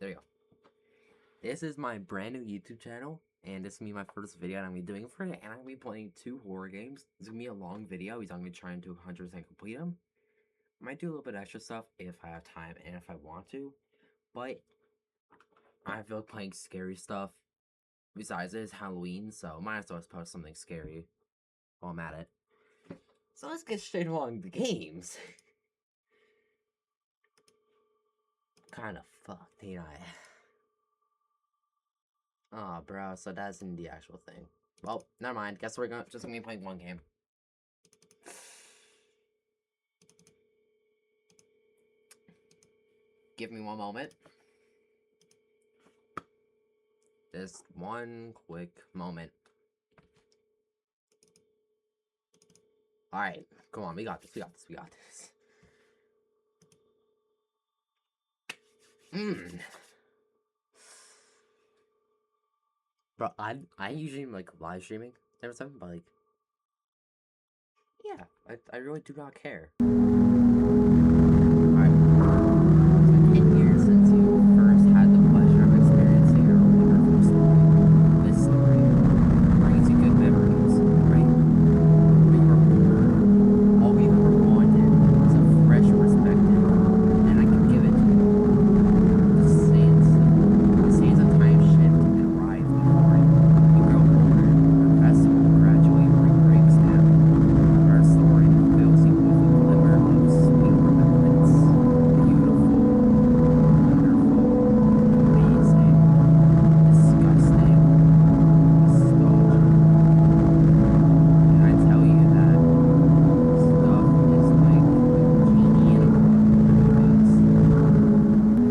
there you go. This is my brand new YouTube channel, and this is gonna be my first video I'm gonna be doing for it, and I'm gonna be playing 2 horror games. It's gonna be a long video because I'm gonna be trying to 100% complete them. I might do a little bit extra stuff if I have time and if I want to, but I feel like playing scary stuff. Besides, it is Halloween, so might as well post something scary while I'm at it. So let's get straight along the games. Kinda fucked, ain't I? Oh, bro, so that's in the actual thing. Well, never mind. Guess we're just gonna be playing one game. Give me one moment. Just one quick moment. Alright, come on, we got this, we got this, we got this. Bro, I usually like live streaming every time, but like, yeah, I really do not care. Alright, it's been 10 years since you first had the pleasure of experiencing our wonderful story. This story brings you good memories, right? When you were older, all we've ever wanted is a fresh perspective, and I can give it to you. The sands of time shift and rise before you. You grow older, your vessel gradually breaks down. Our story fills you with a glimmer of sweet remembrance. Beautiful, wonderful, amazing, disgusting, nostalgia. And I tell you that stuff is like a genie in a bottle,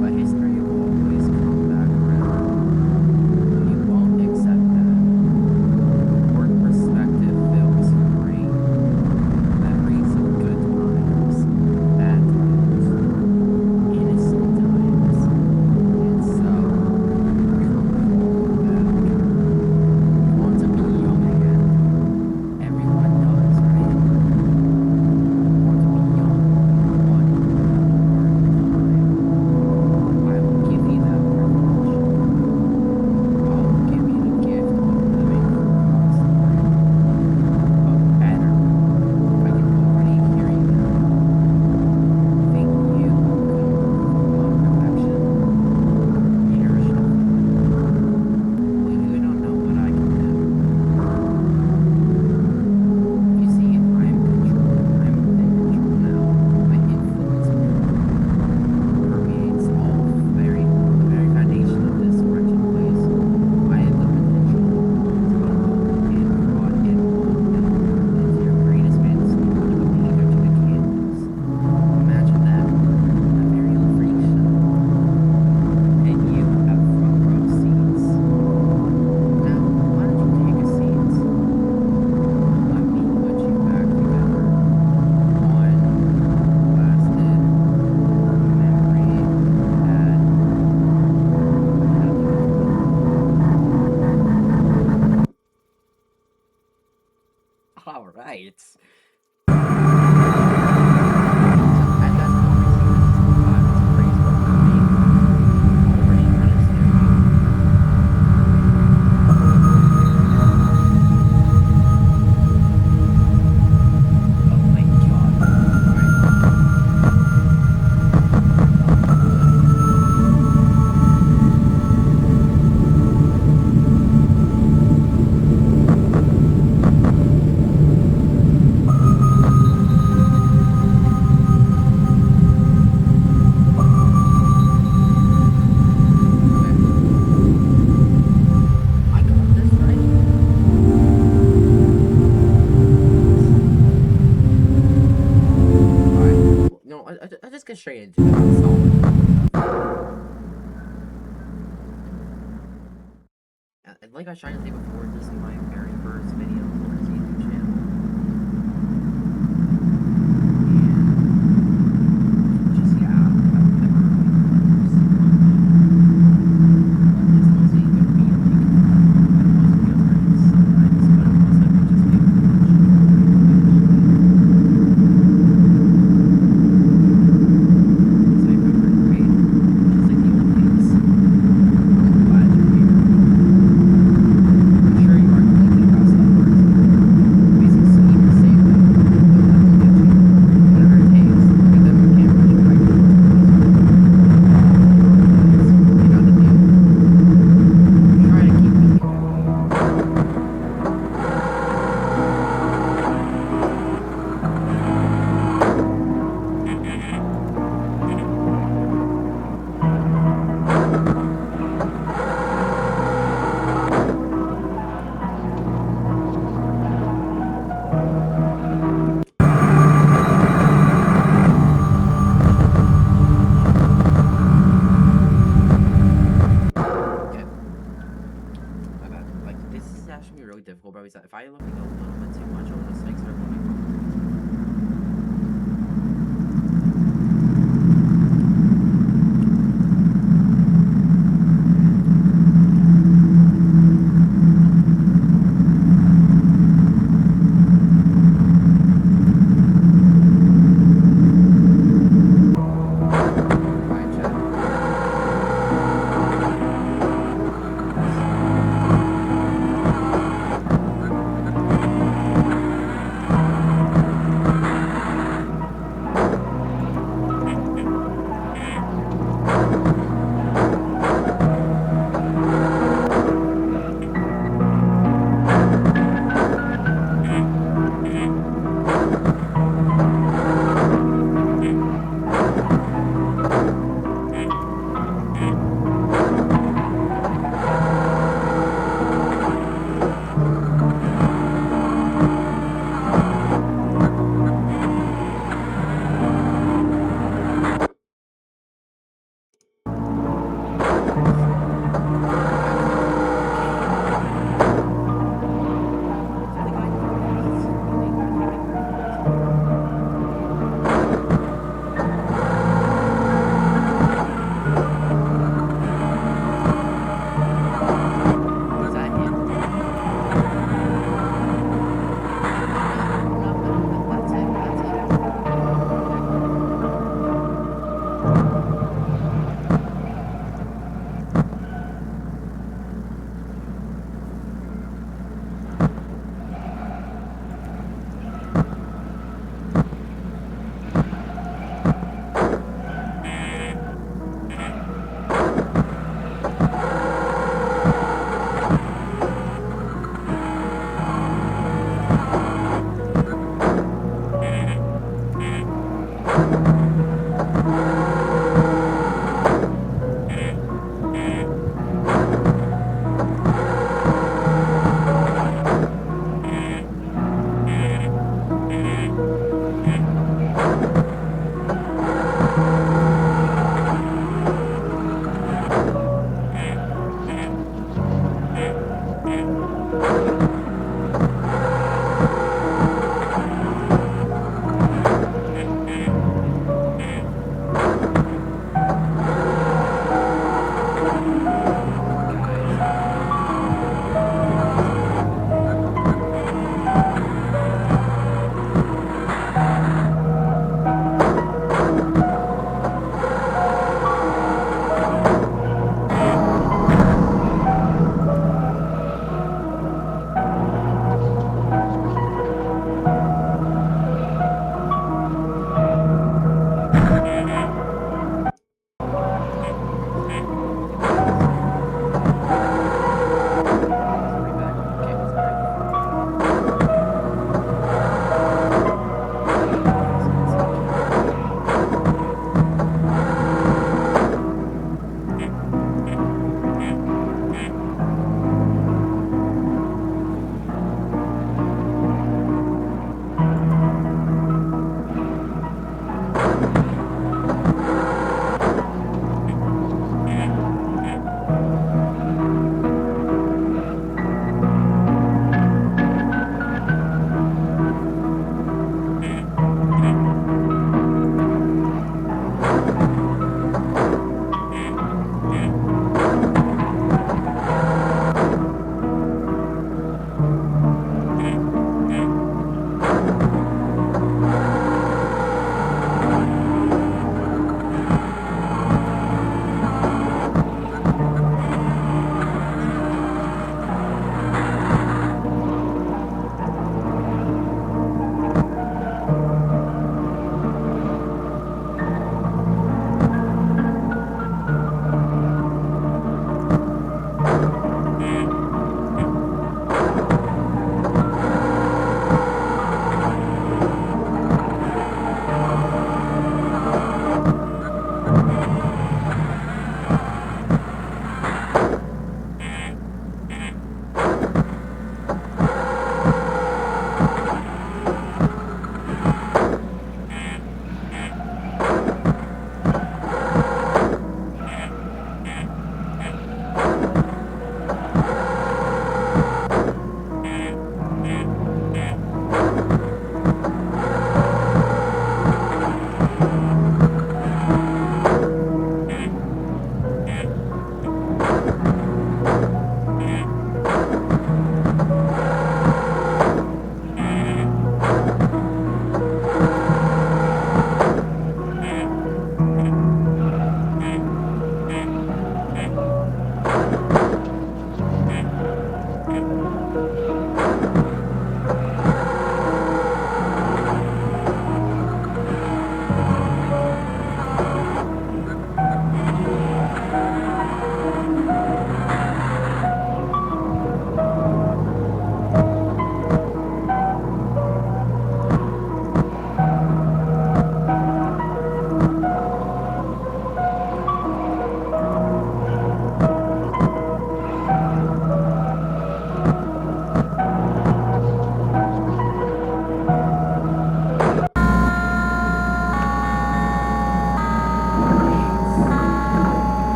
but history will always come back around. You won't accept that. Your perspective feels great. Memories of good times, bad times, innocent times, and so come back. You want to be young again. Everyone does, right? You want to be young one more time. I will give you that privilege. I will give you the gift of living through one story. But better, I can already hear you now. Think you could improve upon perfection? Perish the well, you don't know what I can do. You see, I'm in control now. My influence permeates the very foundation of this wretched place. I have the potential to unfold and brought it all into your greatest fantasy, like a painter to the canvas. Imagine that, a very old freak show. And you have front row seats. Now, why don't you take a seat? Let me put you back together. One lasted memory had all right. Oh my god. I got this right. Alright. Well, no, I just get straight into it. Like I was trying to say before, this is my very first video for this YouTube channel. And just, yeah, I've never really much. It's mostly gonna be like, most videos are just sometimes, but it also could just be much. So I remember, right? Just like the Olympics. always if I look at a little bit too much, I'll just like start going. Fine, Chad.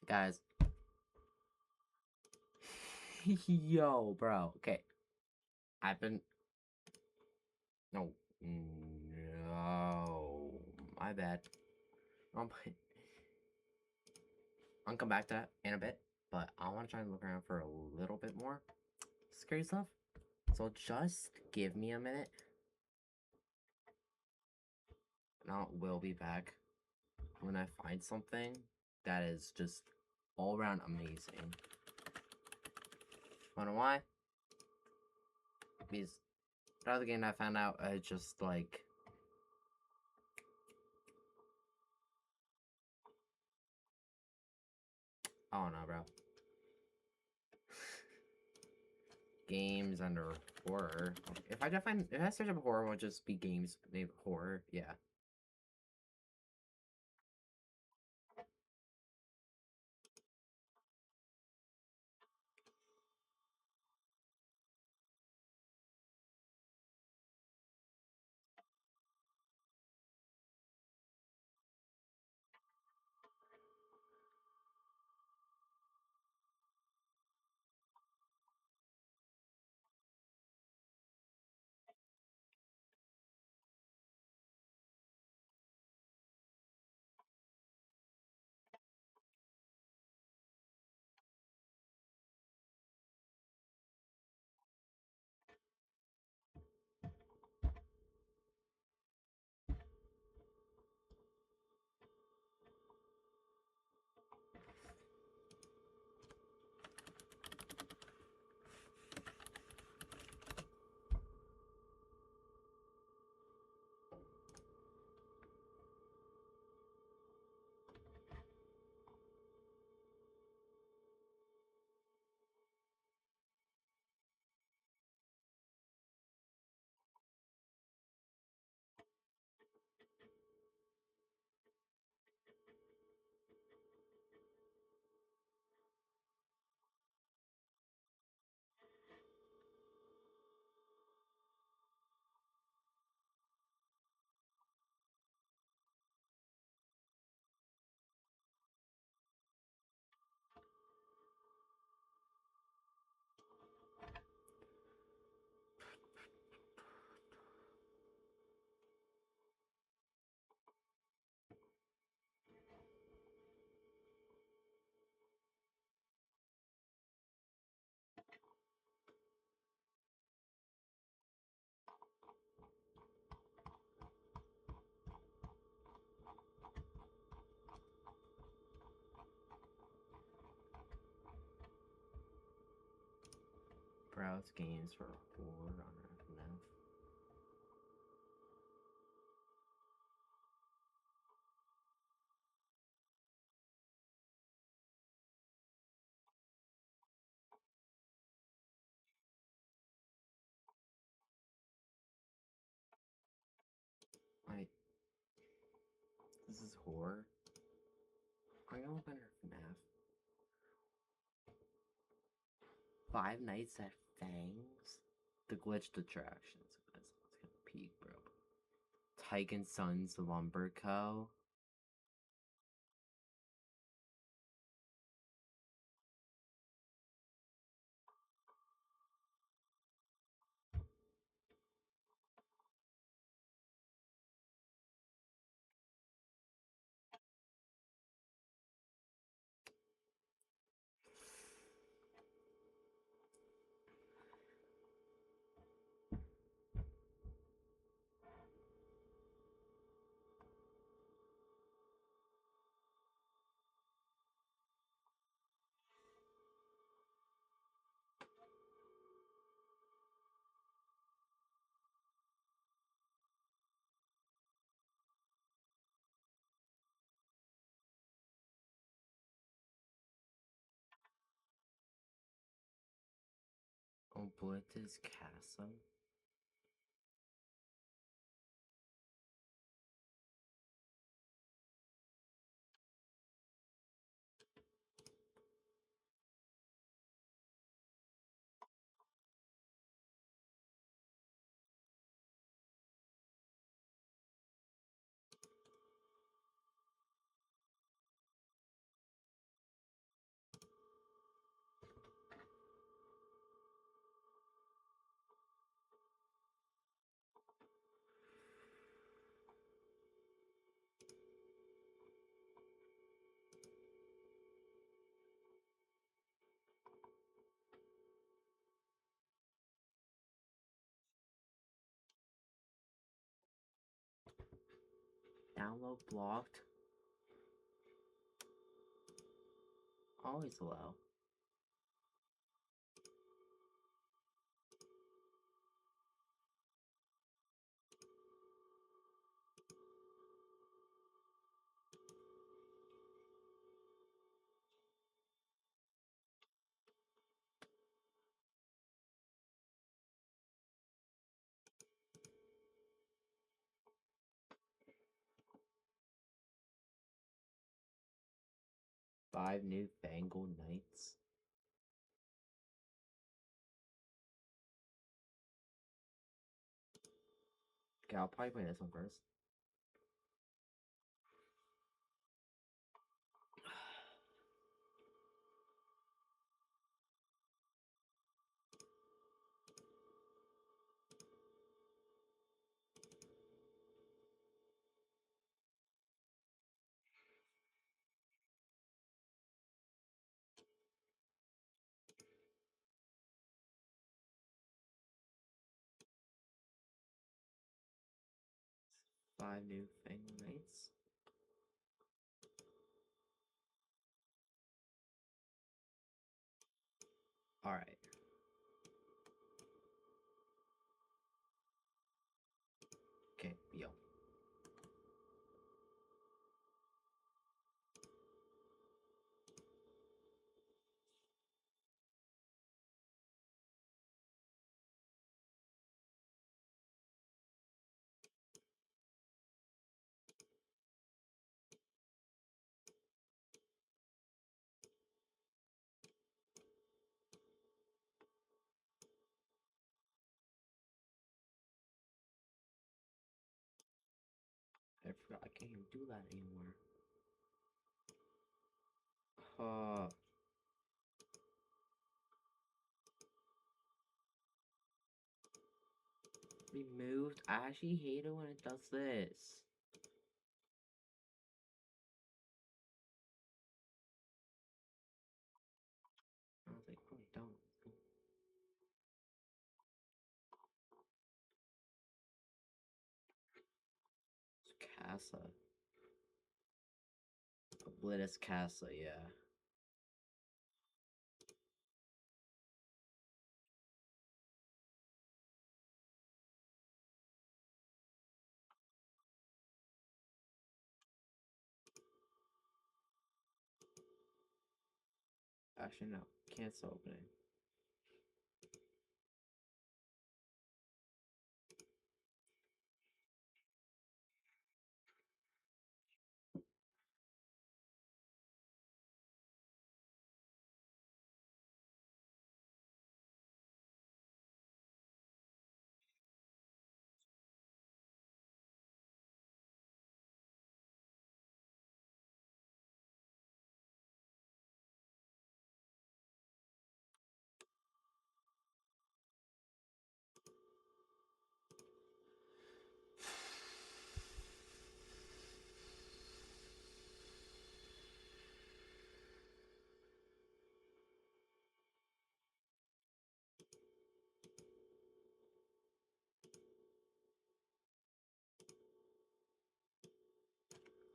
Guys. Yo, bro. Okay. I've been. No. No. My bad. Um, I'll come back to that in a bit, but I want to try and look around for a little bit more scary stuff. So just give me a minute, and we'll be back when I find something that is just all around amazing. Wanna know why? Because the other game I found out, I just like. I don't know, bro. Games under horror. If I search up horror, it'll just be games named horror. Yeah. Browse games for horror on FNAF. Wait, this is horror? I'm gonna look under FNAF. Five Nights at Fangs? The glitched attractions. That's gonna peak, bro. Tigan Sons Lumber Co. Oblitus Castle. Download blocked. Always allow. Five new Fangled Knights. Okay, I'll probably play this one first. Five new Fangled Knights. Alright. Okay, yo. I forgot I can't even do that anymore. Removed. I actually hate it when it does this. I was like, oh, don't. It's Casa. Oblitus Casa, yeah. Actually, no. Cancel opening.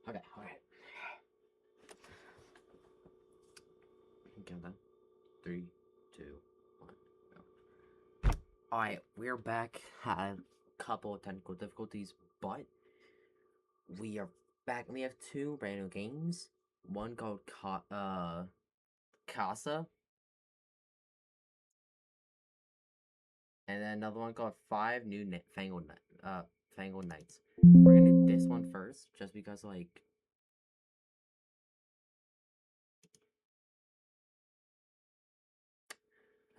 Okay, alright. Countdown. 3, 2, 1, go. Alright, we're back. Had a couple of technical difficulties, but we are back. We have two brand new games. One called Casa. And then another one called Five New Fangled Knights. We're gonna do this one first, just because, like...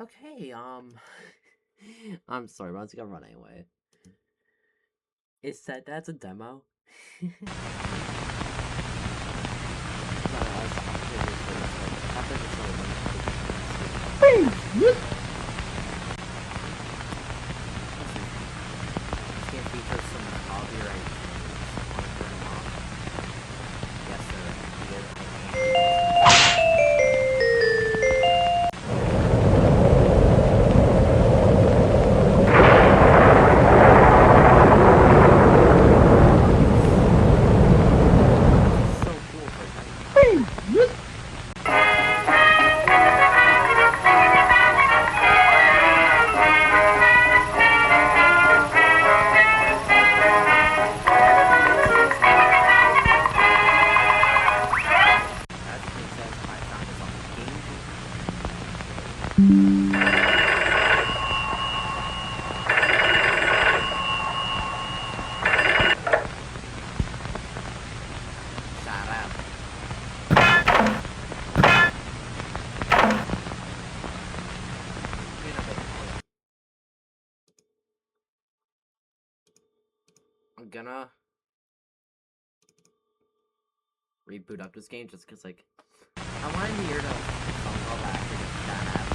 Okay, I'm sorry, but I was gonna run anyway. It said that's a demo. Can't feature some copyright. Yes, sir. gonna reboot up this game just because, like, I wanted to hear the phone call back to get that app.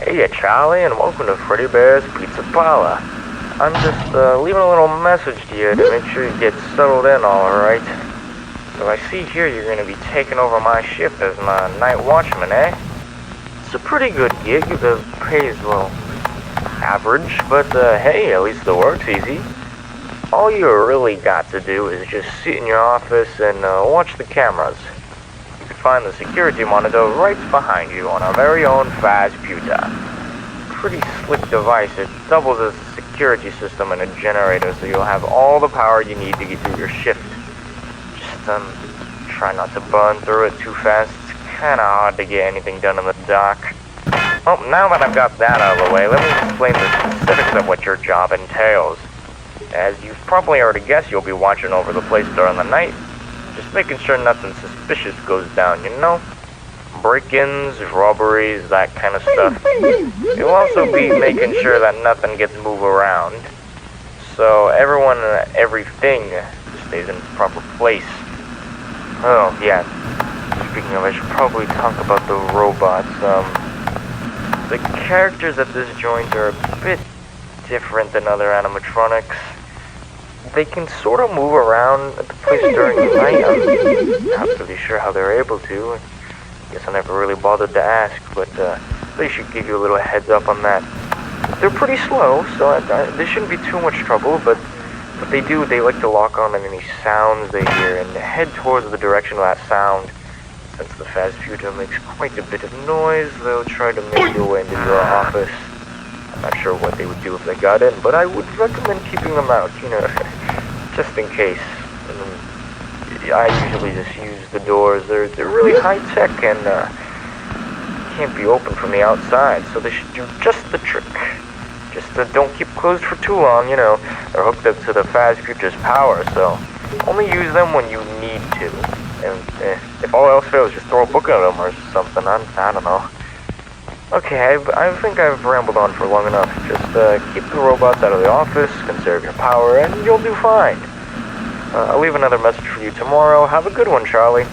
Hey Charlie, and welcome to Freddy Bear's Pizza Parlor. I'm just leaving a little message to you to make sure you get settled in alright. So I see here you're going to be taking over my shift as my night watchman, eh? It's a pretty good gig. The pay's, well, average, but hey, at least the work's easy. All you really got to do is just sit in your office and watch the cameras. You can find the security monitor right behind you on our very own Fazputa. Pretty slick device. It doubles as a security system and a generator, so you'll have all the power you need to get through your shift. Just try not to burn through it too fast. It's kinda hard to get anything done in the dark. Well, now that I've got that out of the way, let me explain the specifics of what your job entails. As you've probably already guessed, you'll be watching over the place during the night, just making sure nothing suspicious goes down, you know? Break-ins, robberies, that kind of stuff. You'll also be making sure that nothing gets moved around, so everyone and everything stays in its proper place. Oh, yeah. Speaking of, I should probably talk about the robots. The characters at this joint are a bit different than other animatronics. They can sort of move around at the place during the night. I'm not really sure how they're able to. Guess I never really bothered to ask, but they should give you a little heads up on that. They're pretty slow, so there shouldn't be too much trouble, but what they do, they like to lock on any sounds they hear and head towards the direction of that sound. Since the Fazputa makes quite a bit of noise, they'll try to make their way into your office. I'm not sure what they would do if they got in, but I would recommend keeping them out, you know, just in case. I usually just use the doors. They're really high-tech and can't be opened from the outside, so they should do just the trick. Just don't keep closed for too long, you know. They're hooked up to the Fazputa's power, so only use them when you need to. And if all else fails, just throw a book at them or something. I don't know. Okay, I think I've rambled on for long enough. Just keep the robots out of the office, conserve your power, and you'll do fine. I'll leave another message for you tomorrow. Have a good one, Charlie.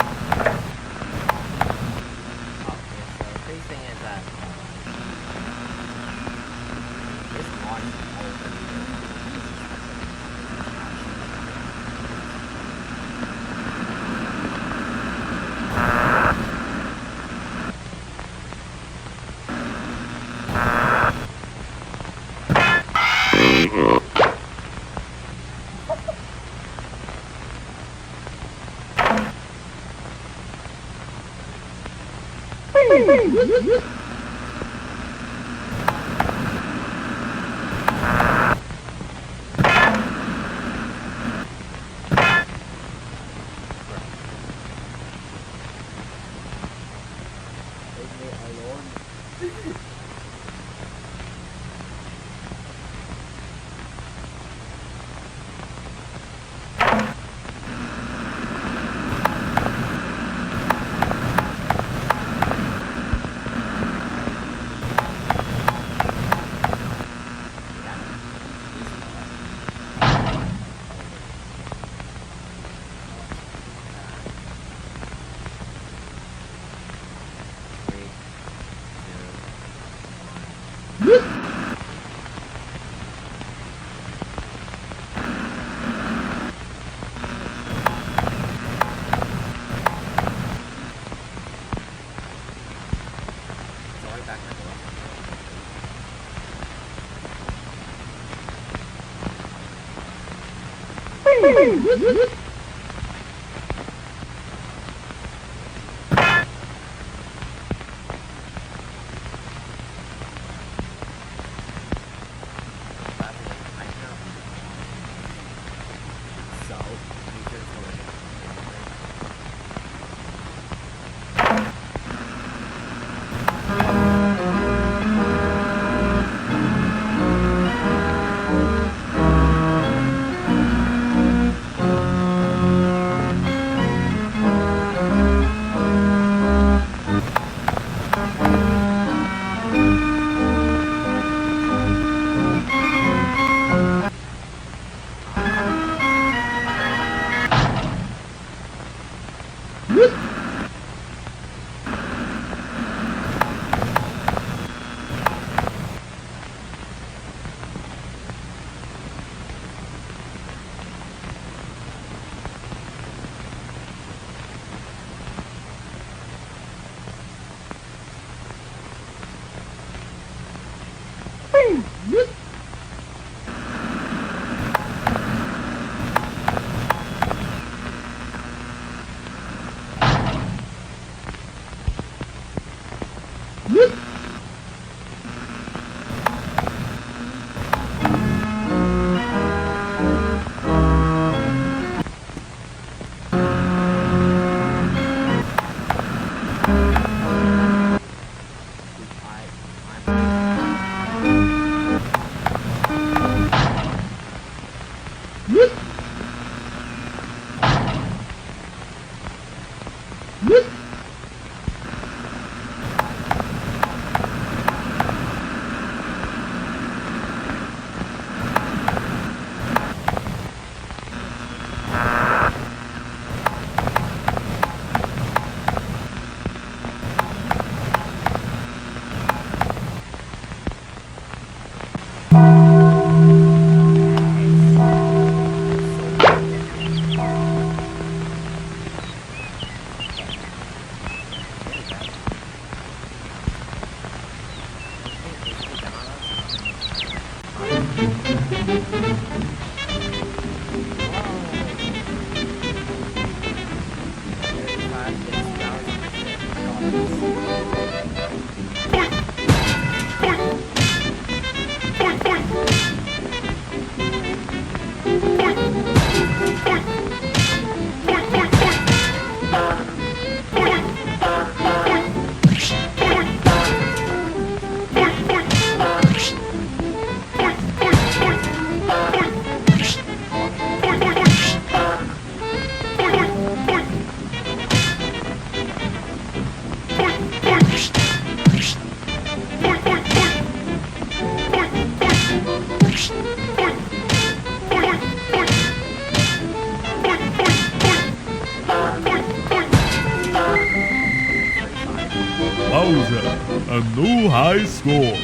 Bowser, a new high score.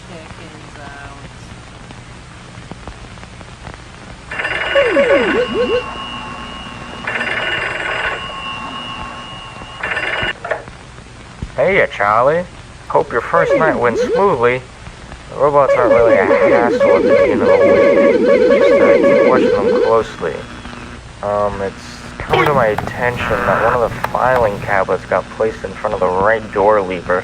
Chickens out. Hey, Charlie. Hope your first night went smoothly. The robots aren't really a hassle at the beginning of the week. Just keep watching them closely. It's come to my attention that one of the filing cabinets got placed in front of the right door lever.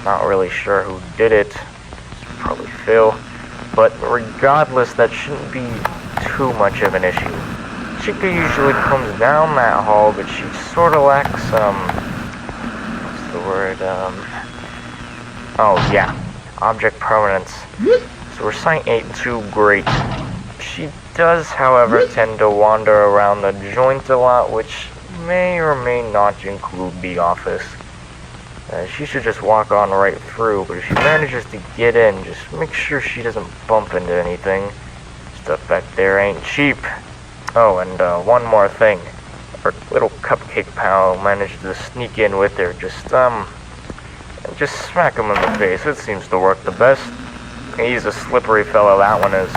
Not really sure who did it. It's probably Phil. But regardless, that shouldn't be too much of an issue. Chica usually comes down that hall, but she sort of lacks, what's the word, oh yeah, object permanence. So her sight ain't too great. She does, however, tend to wander around the joint a lot, which may or may not include the office. She should just walk on right through, but if she manages to get in, just make sure she doesn't bump into anything. Stuff back there ain't cheap. Oh, and one more thing. Our little cupcake pal managed to sneak in with her. Just smack him in the face. It seems to work the best. He's a slippery fellow, that one is.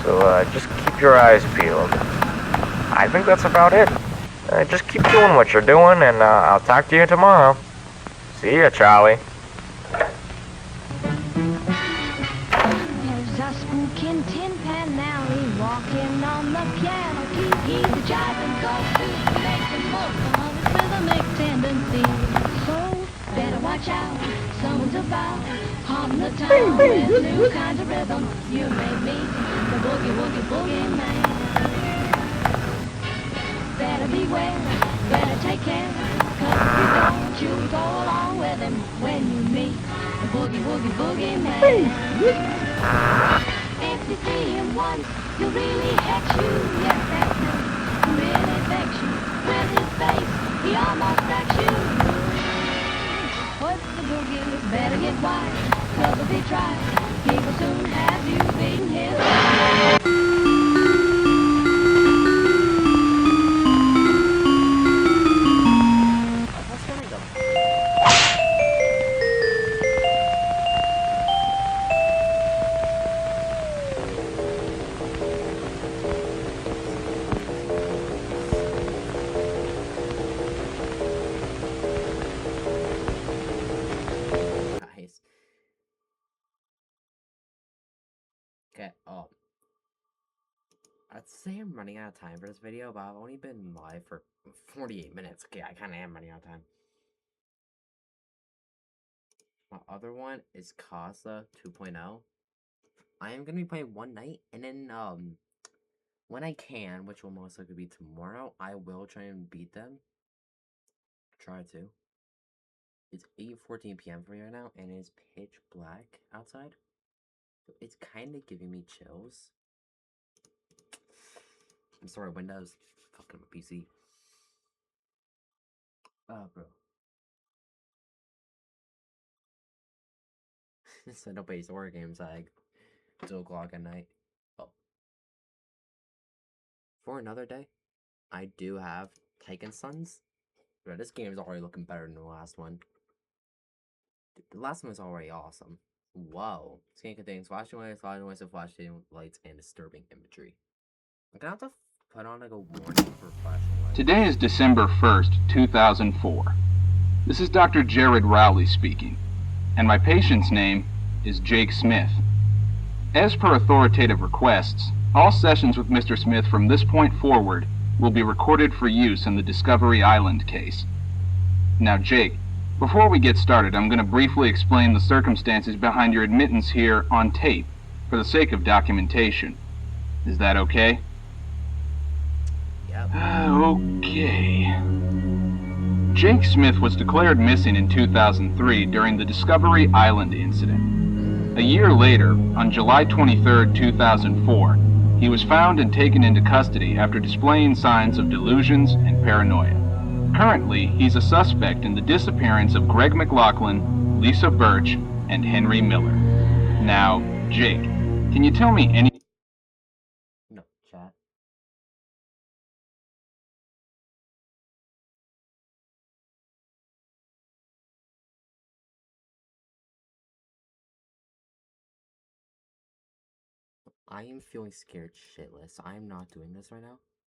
So just keep your eyes peeled. I think that's about it. Just keep doing what you're doing, and I'll talk to you tomorrow. See ya, Charlie. There's a spook in Tin Pan Alley, walking on the piano key. He's a jiving go to make the most of his rhythmic tendency. So better watch out, someone's about haunting the town with new kinds of rhythm. You may meet the boogie woogie boogie man. Better beware, better take care, 'cause if you don't, you'll go along with him when you meet the boogie woogie boogie man. If you see him once, he'll really hex you. Yes, that's him. Really vex you with his face. He almost wrecks you. What's the boogie? Better get wise, 'cause if he tries, he will soon have you beating his. Guys. Okay, I'd say I'm running out of time for this video, but I've only been live for 48 minutes. Okay, I kind of am running out of time. My other one is Casa 2.0. I am going to be playing one night, and then, when I can, which will most likely be tomorrow, I will try and beat them. Try to. It's 8:14 p.m. for me right now, and it's pitch black outside. So it's kind of giving me chills. I'm sorry, Windows. Fucking PC. Oh, bro. So nobody's horror games like 2 o'clock at night. Oh. For another day, I do have Titan Sons. Bro, this game is already looking better than the last one. The last one was already awesome. Whoa. This game contains flashing lights, loud noise of flashing lights, and disturbing imagery. I'm gonna have to put on like a warning for flashing lights. Today is December 1st, 2004. This is Dr. Jared Rowley speaking, and my patient's name is Jake Smith. As per authoritative requests, all sessions with Mr. Smith from this point forward will be recorded for use in the Discovery Island case. Now, Jake, before we get started, I'm going to briefly explain the circumstances behind your admittance here on tape for the sake of documentation. Is that okay? Yep. Okay. Jake Smith was declared missing in 2003 during the Discovery Island incident. A year later, on July 23, 2004, he was found and taken into custody after displaying signs of delusions and paranoia. Currently, he's a suspect in the disappearance of Greg McLaughlin, Lisa Birch, and Henry Miller. Now, Jake, can you tell me any... No, chat. I am feeling scared shitless. I am not doing this right now.